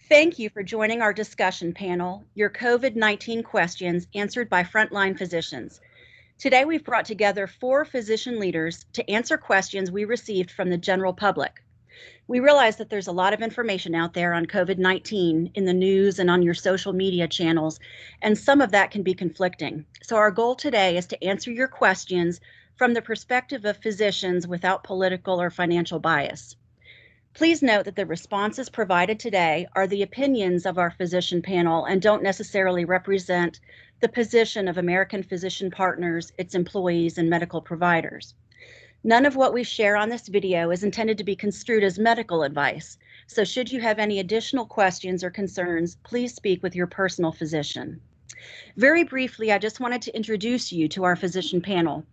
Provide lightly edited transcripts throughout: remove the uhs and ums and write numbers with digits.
Thank you for joining our discussion panel, Your COVID-19 Questions Answered by Frontline Physicians. Today we've brought together 4 physician leaders to answer questions we received from the general public. We realize that there's a lot of information out there on COVID-19 in the news and on your social media channels, and some of that can be conflicting. So our goal today is to answer your questions from the perspective of physicians without political or financial bias. Please note that the responses provided today are the opinions of our physician panel and don't necessarily represent the position of American Physician Partners, its employees, and medical providers. None of what we share on this video is intended to be construed as medical advice, so should you have any additional questions or concerns, please speak with your personal physician. Very briefly, I just wanted to introduce you to our physician panel.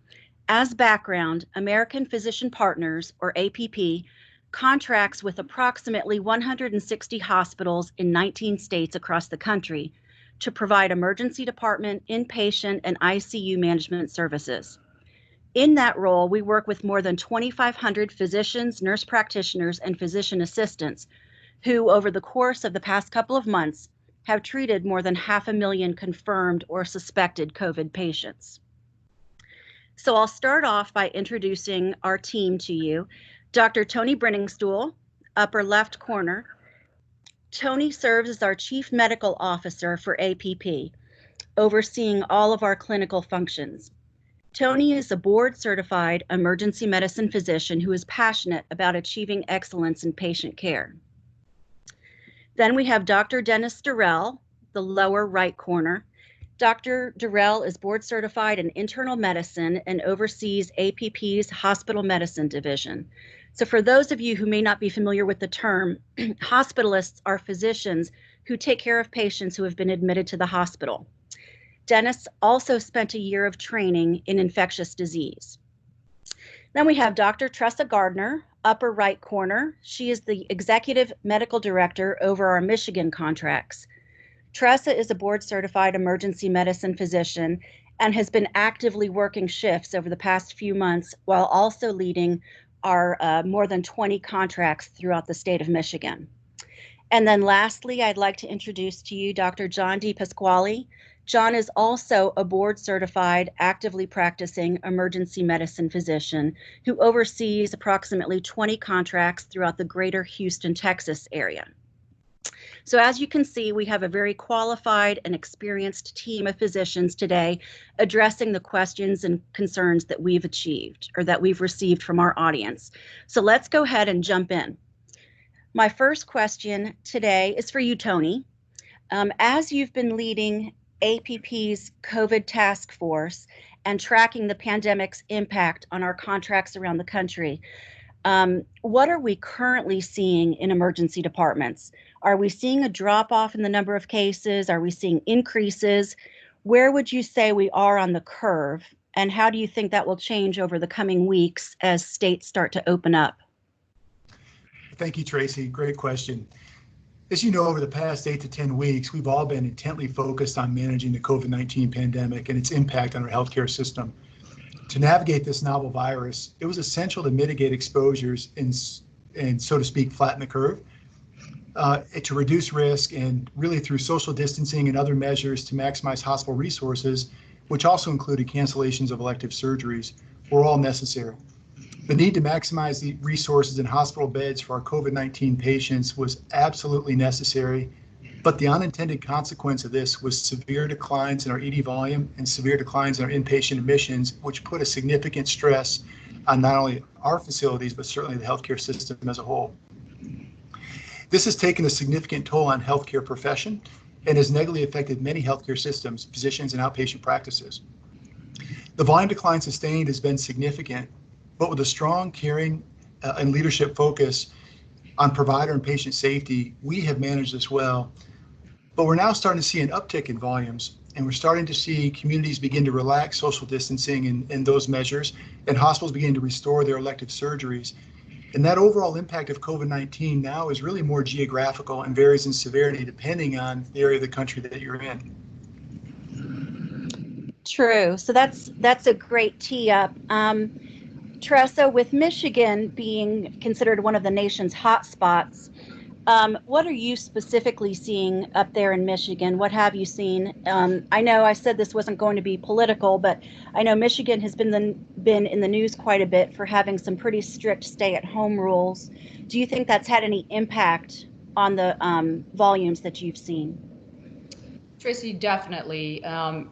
As background, American Physician Partners, or APP, contracts with approximately 160 hospitals in 19 states across the country to provide emergency department, inpatient, and ICU management services. In that role, we work with more than 2,500 physicians, nurse practitioners, and physician assistants who, over the course of the past couple of months, have treated more than 500,000 confirmed or suspected COVID patients. So I'll start off by introducing our team to you. Dr. Tony Briningstool, upper left corner. Tony serves as our Chief Medical Officer for APP, overseeing all of our clinical functions. Tony is a board-certified emergency medicine physician who is passionate about achieving excellence in patient care. Then we have Dr. Dennis Deruelle, the lower right corner. Dr. Deruelle is board-certified in internal medicine and oversees APP's hospital medicine division. So for those of you who may not be familiar with the term, hospitalists are physicians who take care of patients who have been admitted to the hospital. Dennis also spent a year of training in infectious disease. Then we have Dr. Tressa Gardner, upper right corner. She is the executive medical director over our Michigan contracts. Tressa is a board-certified emergency medicine physician and has been actively working shifts over the past few months while also leading our more than 20 contracts throughout the state of Michigan. And then lastly, I'd like to introduce to you Dr. John DiPasquale. John is also a board-certified, actively practicing emergency medicine physician who oversees approximately 20 contracts throughout the greater Houston, Texas area. So as you can see, we have a very qualified and experienced team of physicians today addressing the questions and concerns that we've achieved or that we've received from our audience. So let's go ahead and jump in. My first question today is for you, Tony. As you've been leading APP's COVID task force and tracking the pandemic's impact on our contracts around the country, what are we currently seeing in emergency departments? Are we seeing a drop-off in the number of cases? Are we seeing increases? Where would you say we are on the curve? And how do you think that will change over the coming weeks as states start to open up? Thank you, Tracy. Great question. As you know, over the past 8 to 10 weeks, we've all been intently focused on managing the COVID-19 pandemic and its impact on our healthcare system. To navigate this novel virus, it was essential to mitigate exposures and so to speak, flatten the curve, to reduce risk, and really through social distancing and other measures to maximize hospital resources, which also included cancellations of elective surgeries, were all necessary. The need to maximize the resources in hospital beds for our COVID-19 patients was absolutely necessary, but the unintended consequence of this was severe declines in our ED volume and severe declines in our inpatient admissions, which put a significant stress on not only our facilities, but certainly the healthcare system as a whole. This has taken a significant toll on healthcare profession and has negatively affected many healthcare systems, physicians, and outpatient practices. The volume decline sustained has been significant, but with a strong caring and leadership focus on provider and patient safety, we have managed this well. But we're now starting to see an uptick in volumes, and we're starting to see communities begin to relax social distancing and those measures, and hospitals begin to restore their elective surgeries. And that overall impact of COVID-19 now is really more geographical and varies in severity depending on the area of the country that you're in. True. So that's a great tee up. Tressa, with Michigan being considered one of the nation's hot spots, What are you specifically seeing up there in Michigan? What have you seen? I know I said this wasn't going to be political, but I know Michigan has been in the news quite a bit for having some pretty strict stay-at-home rules. Do you think that's had any impact on the volumes that you've seen? Tracy, definitely, and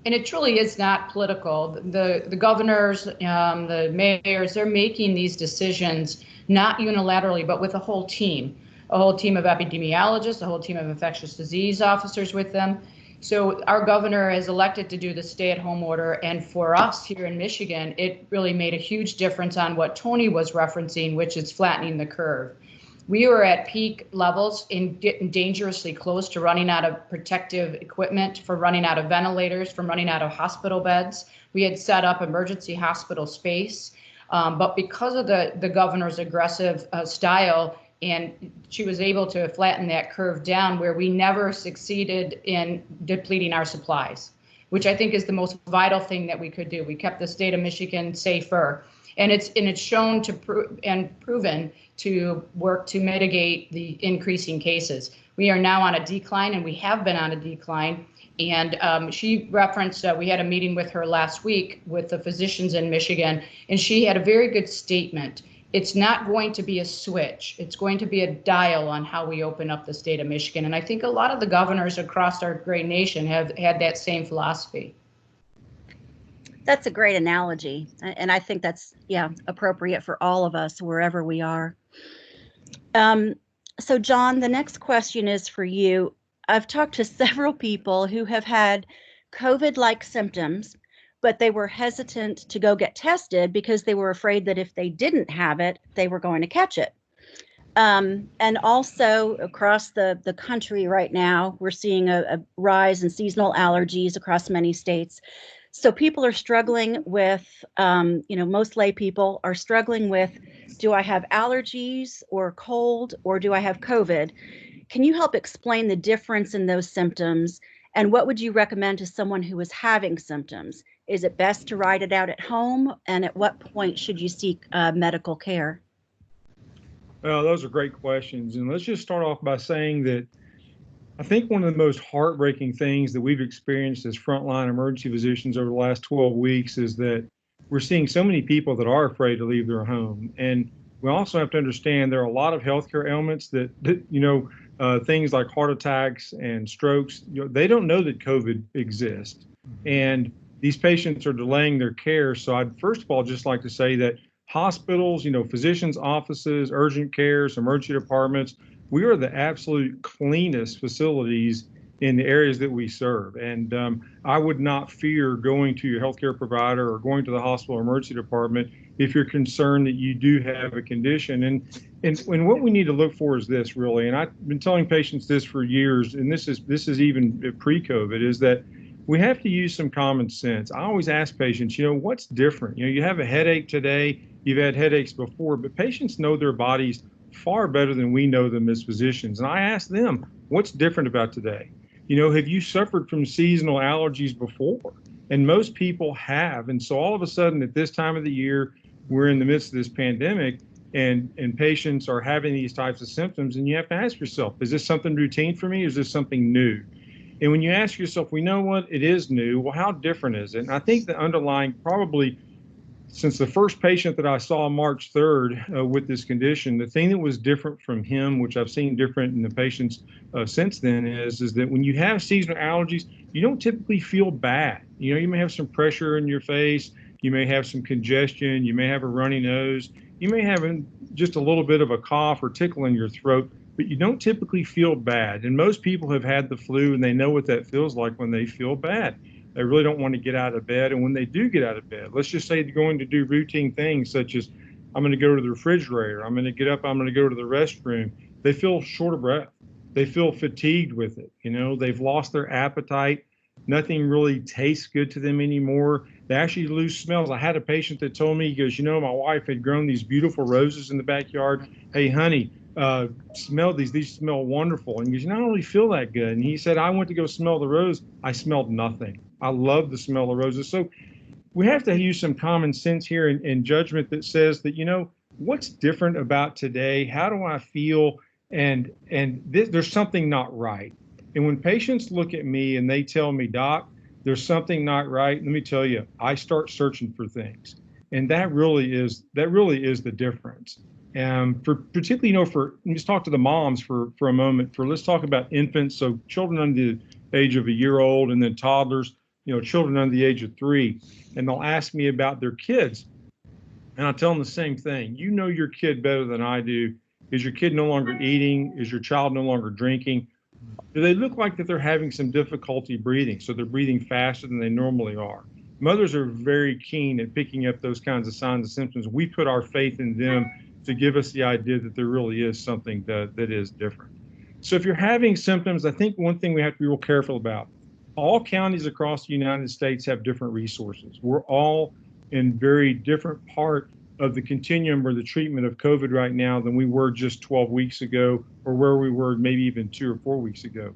it truly is not political. The governors, the mayors, they're making these decisions not unilaterally, but with a whole team of epidemiologists, a whole team of infectious disease officers with them. So our governor has elected to do the stay-at-home order, and for us here in Michigan, it really made a huge difference on what Tony was referencing, which is flattening the curve. We were at peak levels and getting dangerously close to running out of protective equipment, for running out of ventilators, from running out of hospital beds. We had set up emergency hospital space, but because of the governor's aggressive style, and she was able to flatten that curve down where we never succeeded in depleting our supplies, which I think is the most vital thing that we could do. We kept the state of Michigan safer. And it's shown to proven to work to mitigate the increasing cases. We are now on a decline, and we have been on a decline. And she referenced, we had a meeting with her last week with the physicians in Michigan, and she had a very good statement. It's not going to be a switch. It's going to be a dial on how we open up the state of Michigan. And I think a lot of the governors across our great nation have had that same philosophy. That's a great analogy, and I think that's, appropriate for all of us wherever we are. So John, the next question is for you. I've talked to several people who have had COVID-like symptoms, but they were hesitant to go get tested because they were afraid that if they didn't have it, they were going to catch it. And also across the country right now, we're seeing a rise in seasonal allergies across many states. So people are struggling with, most lay people are struggling with, do I have allergies or cold, or do I have COVID? Can you help explain the difference in those symptoms? And what would you recommend to someone who is having symptoms? Is it best to ride it out at home? And at what point should you seek medical care? Well, those are great questions. And let's just start off by saying that I think one of the most heartbreaking things that we've experienced as frontline emergency physicians over the last 12 weeks is that we're seeing so many people that are afraid to leave their home. And we also have to understand there are a lot of healthcare ailments that things like heart attacks and strokes, they don't know that COVID exists. And these patients are delaying their care. So I'd first of all just like to say that hospitals, physicians' offices, urgent cares, emergency departments, we are the absolute cleanest facilities in the areas that we serve. And I would not fear going to your healthcare provider or going to the hospital or emergency department if you're concerned that you do have a condition. And what we need to look for is this, really, and I've been telling patients this for years, and this is even pre-COVID, is that we have to use some common sense. I always ask patients, what's different? You have a headache today, you've had headaches before, but patients know their bodies far better than we know them as physicians. And I ask them, what's different about today? Have you suffered from seasonal allergies before? And most people have. And so all of a sudden at this time of the year, we're in the midst of this pandemic and patients are having these types of symptoms. And you have to ask yourself, is this something routine for me? Or is this something new? And when you ask yourself, we know what, it is new. Well, how different is it? And I think the underlying probably, since the first patient that I saw March 3rd with this condition, the thing that was different from him, which I've seen different in the patients since then, is that when you have seasonal allergies, you don't typically feel bad. You may have some pressure in your face, you may have some congestion, you may have a runny nose, you may have just a little bit of a cough or tickle in your throat, but you don't typically feel bad. And most people have had the flu and they know what that feels like when they feel bad. They really don't want to get out of bed. And when they do get out of bed, let's just say they're going to do routine things such as, I'm going to go to the refrigerator, I'm going to get up, I'm going to go to the restroom. They feel short of breath. They feel fatigued with it. They've lost their appetite. Nothing really tastes good to them anymore. They actually lose smells. I had a patient that told me, he goes, my wife had grown these beautiful roses in the backyard. Hey, honey, smell these smell wonderful. And he goes, I don't really feel that good. And he said, I went to go smell the rose. I smelled nothing. I love the smell of roses. So we have to use some common sense here and judgment that says that, what's different about today? How do I feel? there's something not right. And when patients look at me and they tell me, Doc, there's something not right, let me tell you, I start searching for things. And that really is the difference. For particularly, let's talk to the moms for a moment. Let's talk about infants, so children under the age of a year old, and then toddlers, children under the age of 3, and they'll ask me about their kids. And I tell them the same thing. You know your kid better than I do. Is your kid no longer eating? Is your child no longer drinking? Do they look like that they're having some difficulty breathing? So they're breathing faster than they normally are. Mothers are very keen at picking up those kinds of signs and symptoms. We put our faith in them to give us the idea that there really is something that is different. So if you're having symptoms, I think one thing we have to be real careful about, all counties across the United States have different resources. We're all in very different part of the continuum or the treatment of COVID right now than we were just 12 weeks ago, or where we were maybe even 2 or 4 weeks ago.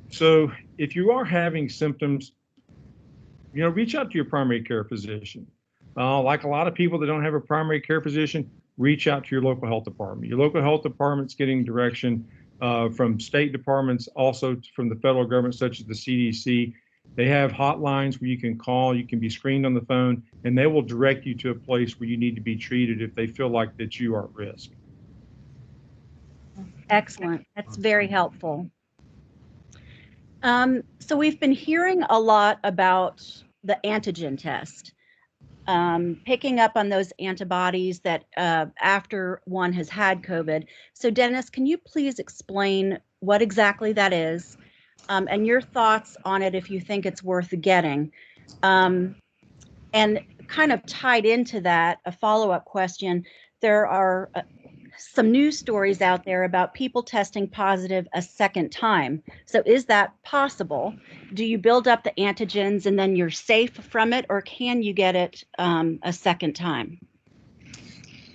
So if you are having symptoms, reach out to your primary care physician. Like a lot of people that don't have a primary care physician, reach out to your local health department. Your local health department's getting direction from state departments, also from the federal government, such as the CDC. They have hotlines where you can call, you can be screened on the phone, and they will direct you to a place where you need to be treated if they feel like that you are at risk. Excellent. That's very helpful. So we've been hearing a lot about the antigen test, picking up on those antibodies that after one has had COVID. So Dennis, can you please explain what exactly that is? And your thoughts on it if you think it's worth getting. And kind of tied into that, a follow-up question, there are some news stories out there about people testing positive a second time. So is that possible? Do you build up the antigens and then you're safe from it, or can you get it a second time?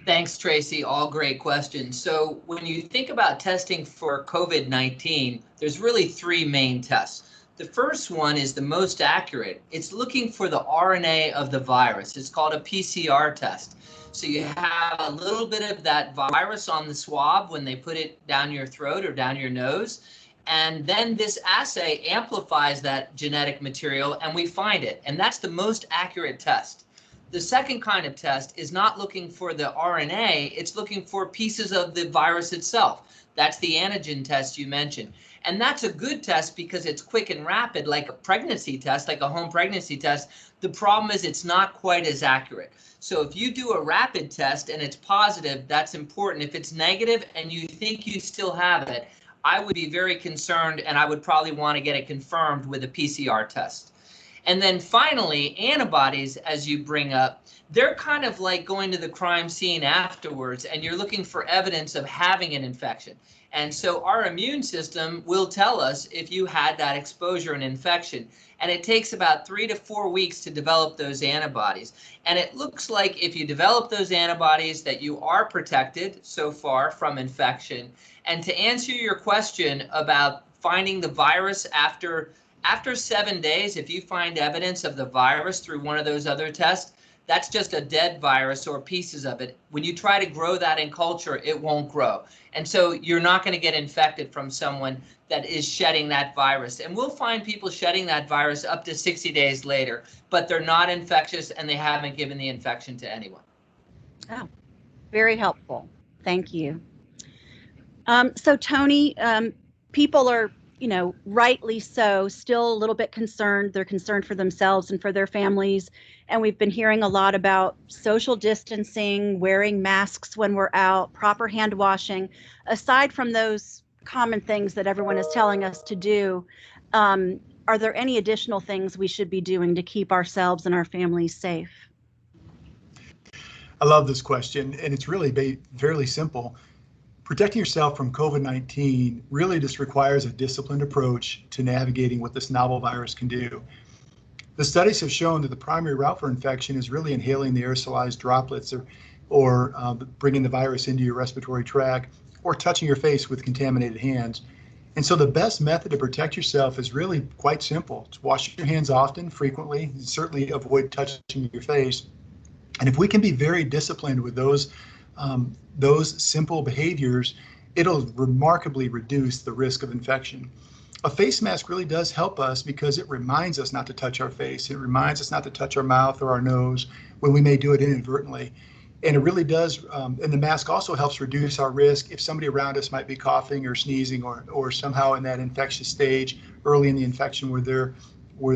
Thanks, Tracy. All great questions. So when you think about testing for COVID-19, there's really 3 main tests. The first one is the most accurate. It's looking for the RNA of the virus. It's called a PCR test. So you have a little bit of that virus on the swab when they put it down your throat or down your nose. And then this assay amplifies that genetic material and we find it. And that's the most accurate test. The second kind of test is not looking for the RNA, it's looking for pieces of the virus itself. That's the antigen test you mentioned. And that's a good test because it's quick and rapid, like a pregnancy test, like a home pregnancy test. The problem is it's not quite as accurate. So if you do a rapid test and it's positive, that's important. If it's negative and you think you still have it, I would be very concerned and I would probably want to get it confirmed with a PCR test. And then finally, antibodies, as you bring up, they're kind of like going to the crime scene afterwards and you're looking for evidence of having an infection. And so our immune system will tell us if you had that exposure and infection. And it takes about 3 to 4 weeks to develop those antibodies. And it looks like if you develop those antibodies that you are protected so far from infection. And to answer your question about finding the virus after 7 days, if you find evidence of the virus through one of those other tests, that's just a dead virus or pieces of it. When you try to grow that in culture, it won't grow. And so you're not going to get infected from someone that is shedding that virus. And we'll find people shedding that virus up to 60 days later, but they're not infectious and they haven't given the infection to anyone. Oh, very helpful. Thank you. So Tony, people are, rightly so, still a little bit concerned. They're concerned for themselves and for their families. And we've been hearing a lot about social distancing, wearing masks when we're out, proper hand washing. Aside from those common things that everyone is telling us to do, are there any additional things we should be doing to keep ourselves and our families safe? I love this question, and it's really fairly simple. Protecting yourself from COVID-19 really just requires a disciplined approach to navigating what this novel virus can do. The studies have shown that the primary route for infection is really inhaling the aerosolized droplets or bringing the virus into your respiratory tract or touching your face with contaminated hands. And so the best method to protect yourself is really quite simple. It's wash your hands often, frequently, and certainly avoid touching your face. And if we can be very disciplined with those simple behaviors, it'll remarkably reduce the risk of infection. A face mask really does help us because it reminds us not to touch our face. It reminds us not to touch our mouth or our nose when we may do it inadvertently. And it really does, and the mask also helps reduce our risk if somebody around us might be coughing or sneezing or somehow in that infectious stage early in the infection where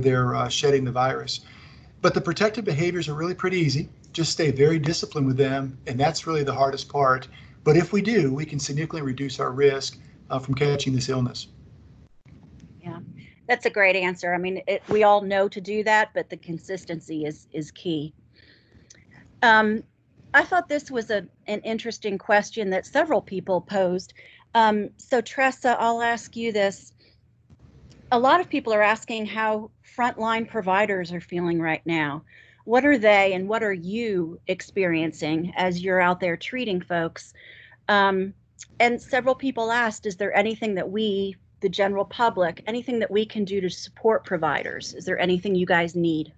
they're shedding the virus. But the protective behaviors are really pretty easy. Just stay very disciplined with them, and that's really the hardest part. But if we do, we can significantly reduce our risk from catching this illness. Yeah, that's a great answer. I mean, we all know to do that, but the consistency is key. I thought this was an interesting question that several people posed. So Tressa, I'll ask you this. A lot of people are asking how frontline providers are feeling right now. What are they and what are you experiencing as you're out there treating folks? And several people asked, is there anything that we, the general public, anything that we can do to support providers? Is there anything you guys need?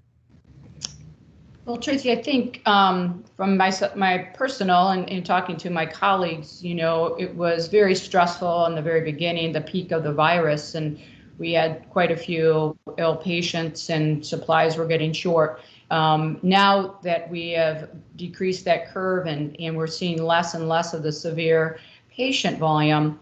Well, Tracy, I think from my personal and talking to my colleagues, you know, it was very stressful in the very beginning, the peak of the virus, and we had quite a few ill patients and supplies were getting short. Now that we have decreased that curve and we're seeing less and less of the severe patient volume,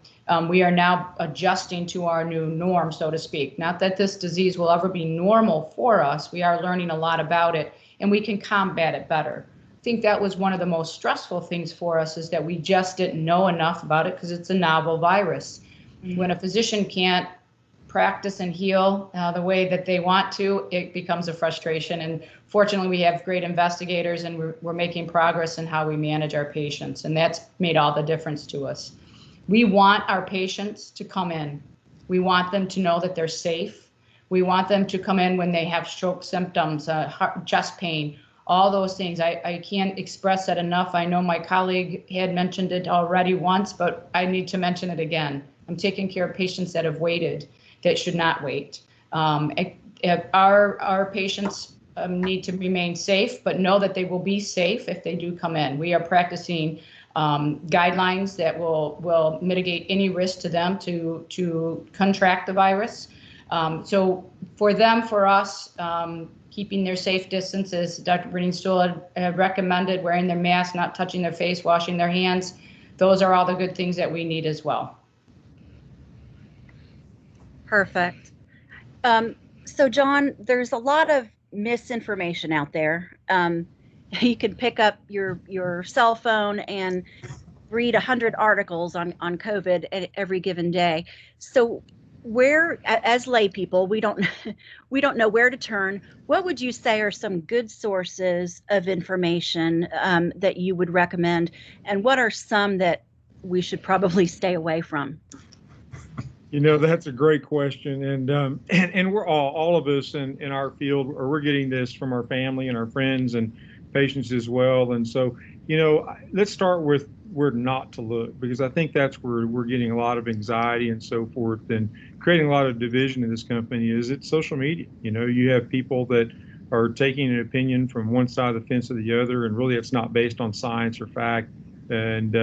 we are now adjusting to our new norm, so to speak. Not that this disease will ever be normal for us. We are learning a lot about it, and we can combat it better. I think that was one of the most stressful things for us, is that we just didn't know enough about it because it's a novel virus. Mm-hmm. When a physician can't practice and heal the way that they want to, it becomes a frustration. And fortunately, we have great investigators, and we're making progress in how we manage our patients, and that's made all the difference to us. We want our patients to come in. We want them to know that they're safe. We want them to come in when they have stroke symptoms, chest pain, all those things. I can't express that enough. I know my colleague had mentioned it already once, but I need to mention it again. I'm taking care of patients that have waited, that should not wait. Our patients need to remain safe, but know that they will be safe if they do come in. We are practicing guidelines that will mitigate any risk to them to contract the virus. So for them, for us, keeping their safe distance, as Dr. Briningstool had recommended, wearing their mask, not touching their face, washing their hands, those are all the good things that we need as well. Perfect. So John, there's a lot of misinformation out there. You can pick up your cell phone and read 100 articles on COVID at every given day. So where, as lay people, we don't know where to turn. What would you say are some good sources of information that you would recommend, and what are some that we should probably stay away from? You know, that's a great question, and we're all of us in our field, or we're getting this from our family and our friends and patients as well. And so, you know, let's start with where not to look, because I think that's where we're getting a lot of anxiety and so forth, and creating a lot of division in this company. Is it's social media. You know, you have people that are taking an opinion from one side of the fence or the other, and really it's not based on science or fact, and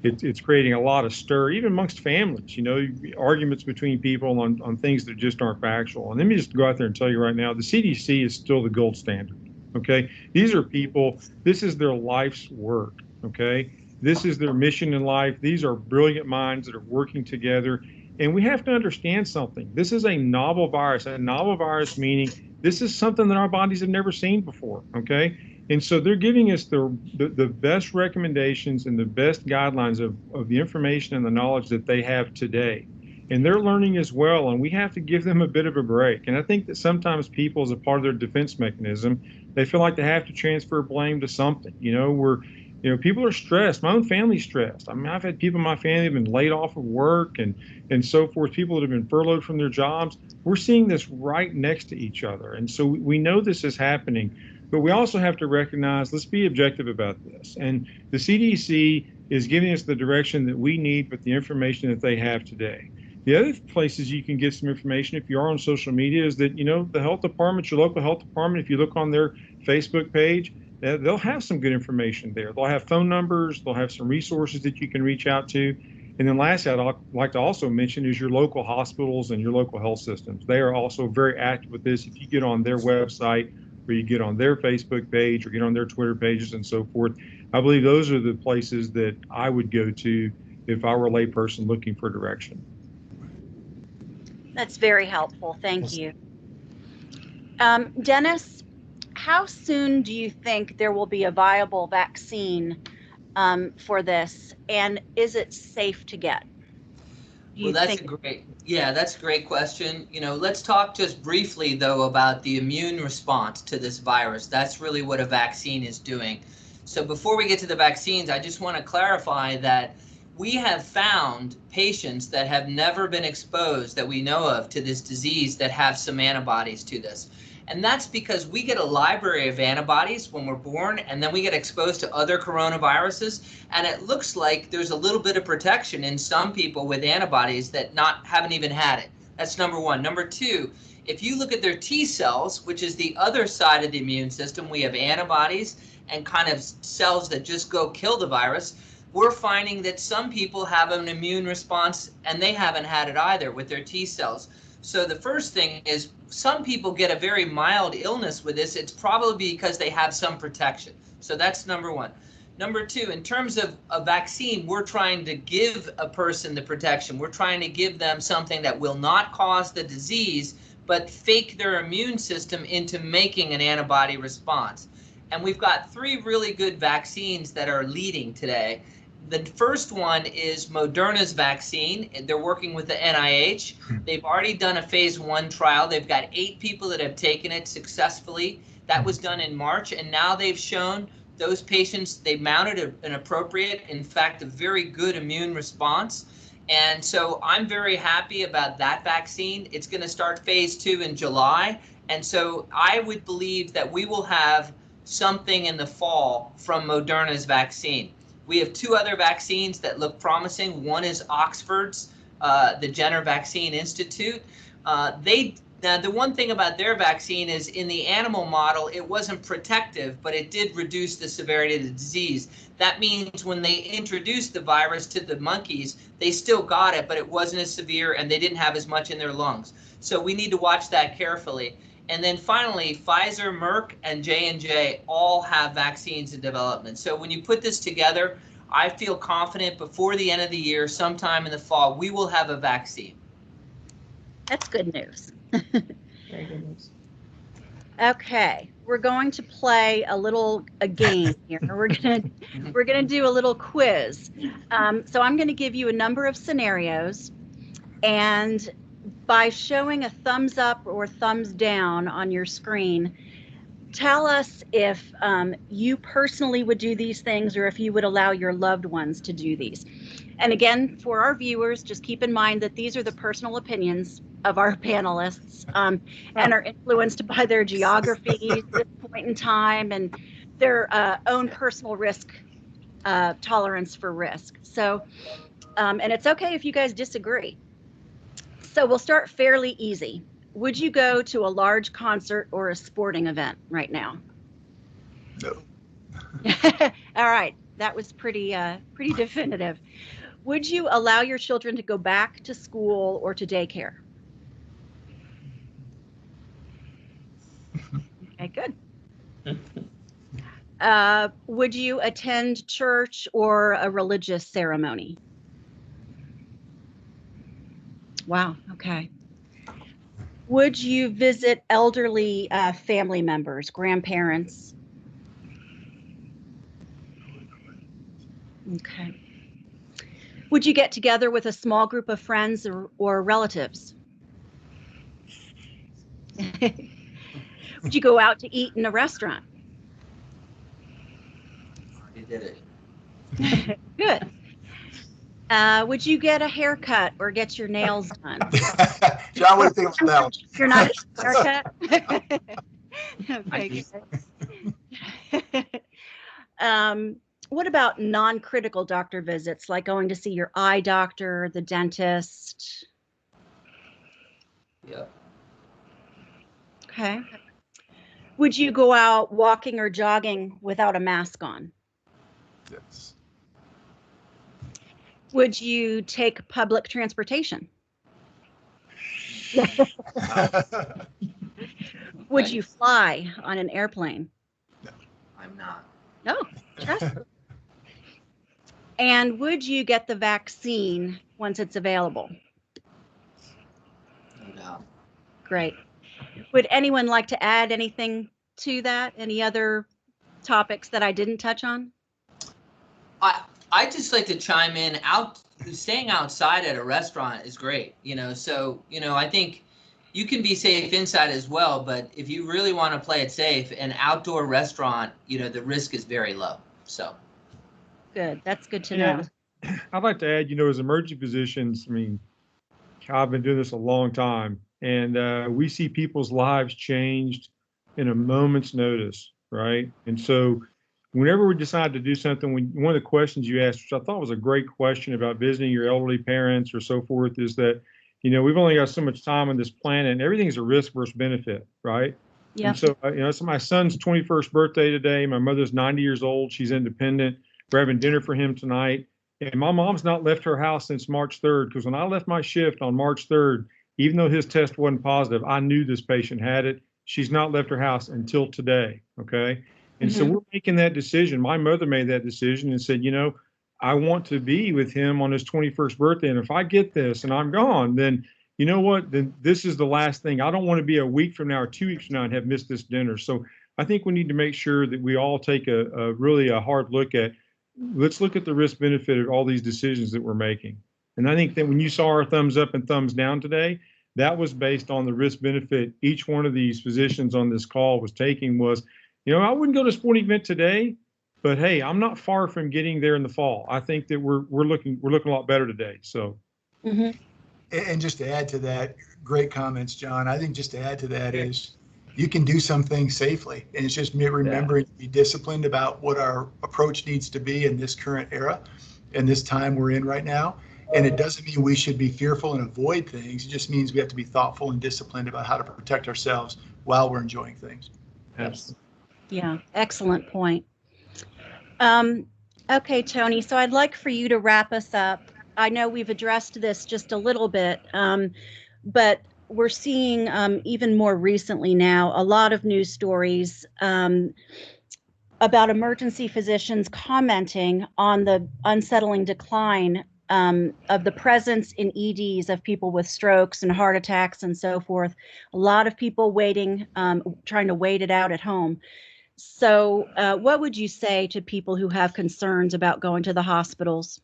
it's creating a lot of stir, even amongst families. You know, arguments between people on things that just aren't factual. And let me just go out there and tell you right now, the CDC is still the gold standard. Okay, these are people, this is their life's work. Okay, this is their mission in life. These are brilliant minds that are working together. And we have to understand something. This is a novel virus meaning this is something that our bodies have never seen before. Okay, and so they're giving us the best recommendations and the best guidelines of the information and the knowledge that they have today. And they're learning as well, and we have to give them a bit of a break. And I think that sometimes people, as a part of their defense mechanism, they feel like they have to transfer blame to something. You know, people are stressed. My own family's stressed. I mean, I've had people in my family have been laid off of work and so forth, people that have been furloughed from their jobs. We're seeing this right next to each other. And so we know this is happening, but we also have to recognize, let's be objective about this. And the CDC is giving us the direction that we need with the information that they have today. The other places you can get some information if you are on social media is that, you know, the health department, your local health department, if you look on their Facebook page, they'll have some good information there. They'll have phone numbers, they'll have some resources that you can reach out to. And then lastly, I'd like to also mention is your local hospitals and your local health systems. They are also very active with this. If you get on their website or you get on their Facebook page or get on their Twitter pages and so forth, I believe those are the places that I would go to if I were a layperson looking for direction. That's very helpful. Thank you. Dennis, how soon do you think there will be a viable vaccine for this, and is it safe to get? Well, that's a great question. Let's talk just briefly though about the immune response to this virus. That's really what a vaccine is doing. So before we get to the vaccines, I just want to clarify that we have found patients that have never been exposed that we know of to this disease that have some antibodies to this. And that's because we get a library of antibodies when we're born, and then we get exposed to other coronaviruses, and it looks like there's a little bit of protection in some people with antibodies that haven't even had it. That's number one. Number two, if you look at their T cells, which is the other side of the immune system, we have antibodies and kind of cells that just go kill the virus. We're finding that some people have an immune response and they haven't had it either with their T cells. So the first thing is some people get a very mild illness with this. It's probably because they have some protection. So that's number one. Number two, in terms of a vaccine, we're trying to give a person the protection. We're trying to give them something that will not cause the disease, but fake their immune system into making an antibody response. And we've got 3 really good vaccines that are leading today. The first one is Moderna's vaccine. They're working with the NIH. They've already done a phase 1 trial. They've got 8 people that have taken it successfully. That was done in March, and now they've shown those patients, they mounted an appropriate, in fact, a very good immune response. And so I'm very happy about that vaccine. It's going to start phase 2 in July. And so I would believe that we will have something in the fall from Moderna's vaccine. We have 2 other vaccines that look promising. One is Oxford's, the Jenner Vaccine Institute. Now, the one thing about their vaccine is in the animal model, it wasn't protective, but it did reduce the severity of the disease. That means when they introduced the virus to the monkeys, they still got it, but it wasn't as severe and they didn't have as much in their lungs. So we need to watch that carefully. And then finally, Pfizer, Merck, and J&J all have vaccines in development. So when you put this together, I feel confident before the end of the year, sometime in the fall, we will have a vaccine. That's good news. Very good news. Okay, we're going to play a game here. We're gonna do a little quiz. So I'm going to give you a number of scenarios, and by showing a thumbs up or thumbs down on your screen, tell us if you personally would do these things or if you would allow your loved ones to do these. And again, for our viewers, just keep in mind that these are the personal opinions of our panelists and are influenced by their geography at this point in time and their own personal risk tolerance for risk. So, and it's okay if you guys disagree. So we'll start fairly easy. Would you go to a large concert or a sporting event right now? No. All right, that was pretty definitive. Would you allow your children to go back to school or to daycare? Okay, good. Would you attend church or a religious ceremony? Wow, okay. Would you visit elderly family members, grandparents? Okay. Would you get together with a small group of friends or relatives? Would you go out to eat in a restaurant? You did it. Good. Would you get a haircut or get your nails done? John, what do you think about that one? You're not a haircut? Okay, good. What about non-critical doctor visits, like going to see your eye doctor, the dentist? Yeah. Okay. Would you go out walking or jogging without a mask on? Yes. Would you take public transportation? Would you fly on an airplane? I'm not. No, trust me. And would you get the vaccine once it's available? No doubt. Great. Would anyone like to add anything to that? Any other topics that I didn't touch on? I just like to chime in. Staying outside at a restaurant is great. So I think you can be safe inside as well. But if you really want to play it safe, an outdoor restaurant, the risk is very low. So good. That's good to know. I'd like to add, as emergency physicians, I mean, I've been doing this a long time, and we see people's lives changed in a moment's notice, right? And so whenever we decide to do something, one of the questions you asked, which I thought was a great question about visiting your elderly parents or so forth, is that, we've only got so much time on this planet and everything's a risk versus benefit, right? Yeah. And so, it's my son's 21st birthday today. My mother's 90 years old. She's independent. We're having dinner for him tonight. And my mom's not left her house since March 3rd, because when I left my shift on March 3rd, even though his test wasn't positive, I knew this patient had it. She's not left her house until today, okay? And so we're making that decision. My mother made that decision and said, I want to be with him on his 21st birthday. And if I get this and I'm gone, then you know what? Then this is the last thing. I don't want to be a week from now or 2 weeks from now and have missed this dinner. So I think we need to make sure that we all take a really hard look at, let's look at the risk benefit of all these decisions that we're making. And I think that when you saw our thumbs up and thumbs down today, that was based on the risk benefit each one of these physicians on this call was taking was, I wouldn't go to a sporting event today, but hey, I'm not far from getting there in the fall. I think that we're looking a lot better today. So, and just to add to that, great comments, John. I think just to add to that is you can do some things safely, and it's just remembering to be disciplined about what our approach needs to be in this current era and this time we're in right now. And it doesn't mean we should be fearful and avoid things. It just means we have to be thoughtful and disciplined about how to protect ourselves while we're enjoying things. yes. Yeah, excellent point. Okay, Tony, so I'd like for you to wrap us up. I know we've addressed this just a little bit, but we're seeing even more recently now a lot of news stories about emergency physicians commenting on the unsettling decline of the presence in EDs of people with strokes and heart attacks and so forth. A lot of people waiting, trying to wait it out at home. So what would you say to people who have concerns about going to the hospitals?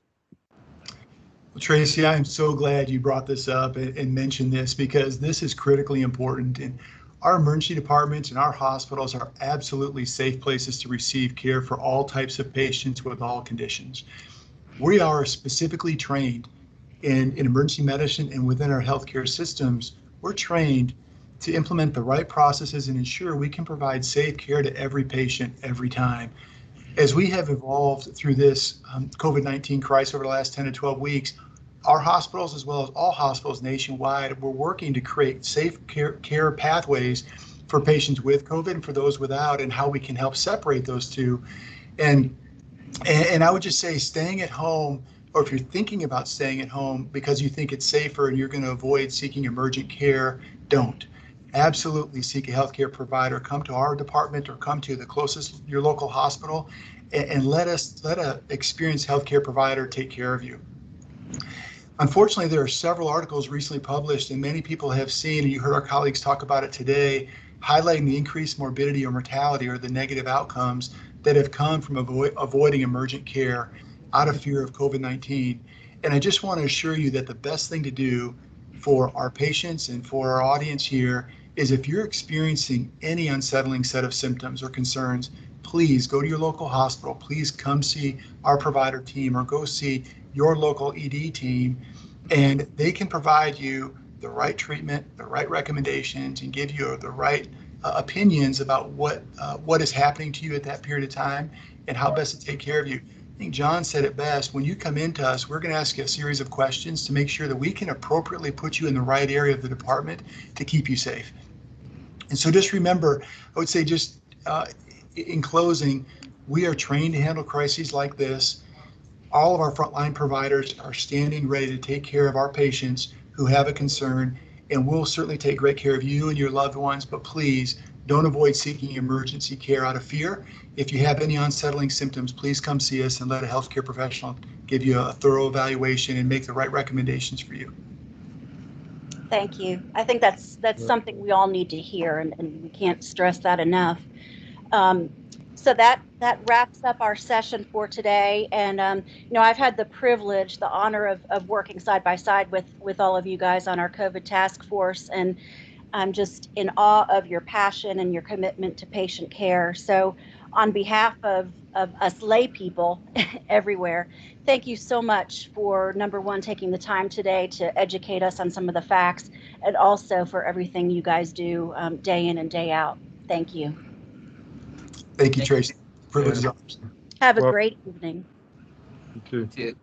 Well, Tracy, I'm so glad you brought this up and mentioned this, because this is critically important. And our emergency departments and our hospitals are absolutely safe places to receive care for all types of patients with all conditions. We are specifically trained in emergency medicine, and within our healthcare systems, we're trained to implement the right processes and ensure we can provide safe care to every patient every time. As we have evolved through this COVID-19 crisis over the last 10 to 12 weeks, our hospitals, as well as all hospitals nationwide, we're working to create safe care pathways for patients with COVID and for those without, and how we can help separate those two. And I would just say, staying at home, or if you're thinking about staying at home because you think it's safer and you're going to avoid seeking emergent care, don't. Absolutely seek a healthcare provider. Come to our department or come to the closest, your local hospital, and let a experienced healthcare provider take care of you. Unfortunately, there are several articles recently published, and many people have seen, and you heard our colleagues talk about it today, highlighting the increased morbidity or mortality, or the negative outcomes that have come from avoiding emergent care out of fear of COVID-19. And I just want to assure you that the best thing to do for our patients and for our audience here is, if you're experiencing any unsettling set of symptoms or concerns, please go to your local hospital. Please come see our provider team, or go see your local ED team, and they can provide you the right treatment, the right recommendations, and give you the right opinions about what is happening to you at that period of time and how best to take care of you. I think John said it best. When you come into us, we're going to ask you a series of questions to make sure that we can appropriately put you in the right area of the department to keep you safe. And so just remember, I would say, just in closing, we are trained to handle crises like this. All of our frontline providers are standing ready to take care of our patients who have a concern, and we'll certainly take great care of you and your loved ones, but please don't avoid seeking emergency care out of fear. If you have any unsettling symptoms, please come see us and let a healthcare professional give you a thorough evaluation and make the right recommendations for you. Thank you. I think that's something we all need to hear, and we can't stress that enough. So that wraps up our session for today. And I've had the privilege, the honor of working side by side with all of you guys on our COVID task force, and I'm just in awe of your passion and your commitment to patient care. So on behalf of us lay people everywhere, thank you so much for, number one, taking the time today to educate us on some of the facts, and also for everything you guys do day in and day out. Thank you. Thank you, Tracy. Privilege is ours. Have a great evening. You too.